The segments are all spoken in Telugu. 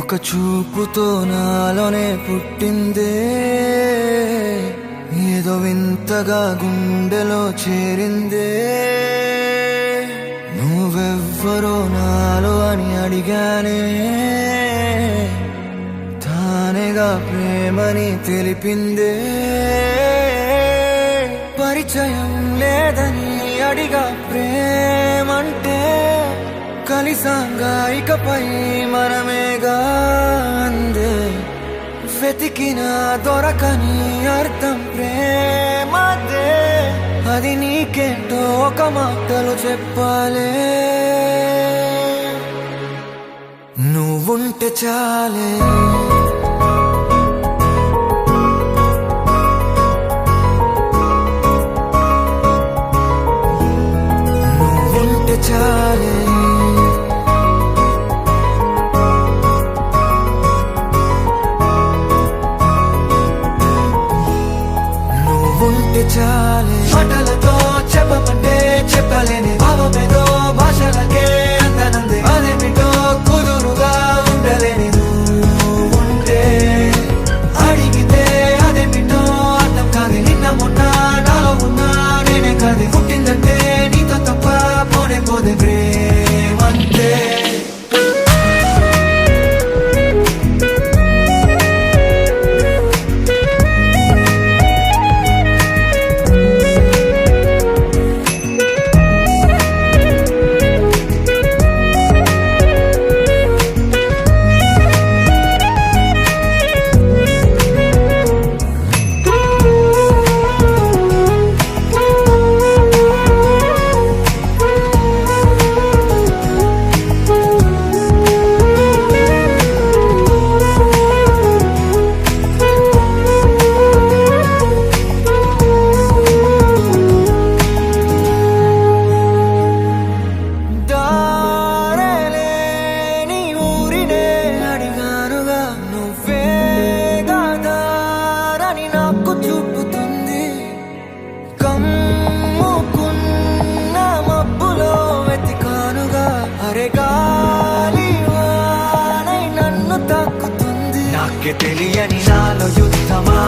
ఒక చూపుతో నాలోనే పుట్టిందే, ఏదో వింతగా గుండెలో చేరిందే. నువ్వెవ్వరో నాలో అని అడిగానే, తానేగా ప్రేమని తెలిపిందే. పరిచయం లేదని అడిగా ప్రేమంటే, కలిసాంగా ఇకపై మనమేగా అందే. వెతికిన దొరకని అర్థం ప్రేమదే, అది నీకేంటో ఒక మాటలు చెప్పాలే. నువ్వుంటే చాలే, నువ్వుంటే చాలే, నువ్వుంటే చాలే. మాటలతో చెప్పమంటే చెప్పలేని భావమేదో భాషలకే అందనందే. అదేమిటో కుదురుగా ఉండలేని నువ్వుంటే, అడిగితే అదేమిటో అర్థం కాదు. నిన్న మొన్న నాలో ఉన్నా నేనే కాదు. పుట్టిందంటే నీతో తప్ప పోనే పోదే ప్రేమంతే. నాకే తెలియని నాలో యుద్ధమా,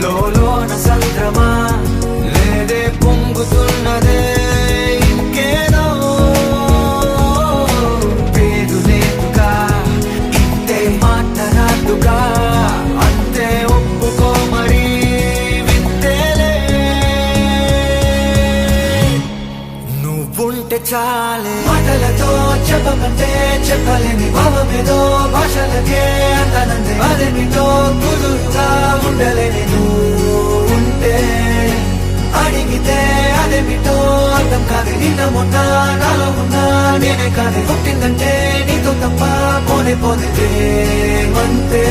లోన సంద్రమా, లేదే పొంగుతున్నదే ఇంకేదో. పేరు లేదుగా ఇంతే మాట్లాడుగా, అంతే ఒప్పుకో మరి వింతేలే. నువ్వుంటే చాలే, మాటలతో చెప్పమంటే చెప్పలేని భావమేదో భాషలకే అందనందే. అదేమిటో కుదురుగా ఉండలేని నువ్వుంటే, అడిగితే అదేమిటో అర్థం కాదు. నిన్న మొన్న నాలో ఉన్నా నేనే కాదు. పుట్టిందంటే నీతో తప్ప పోనే పోదే ప్రేమంతే.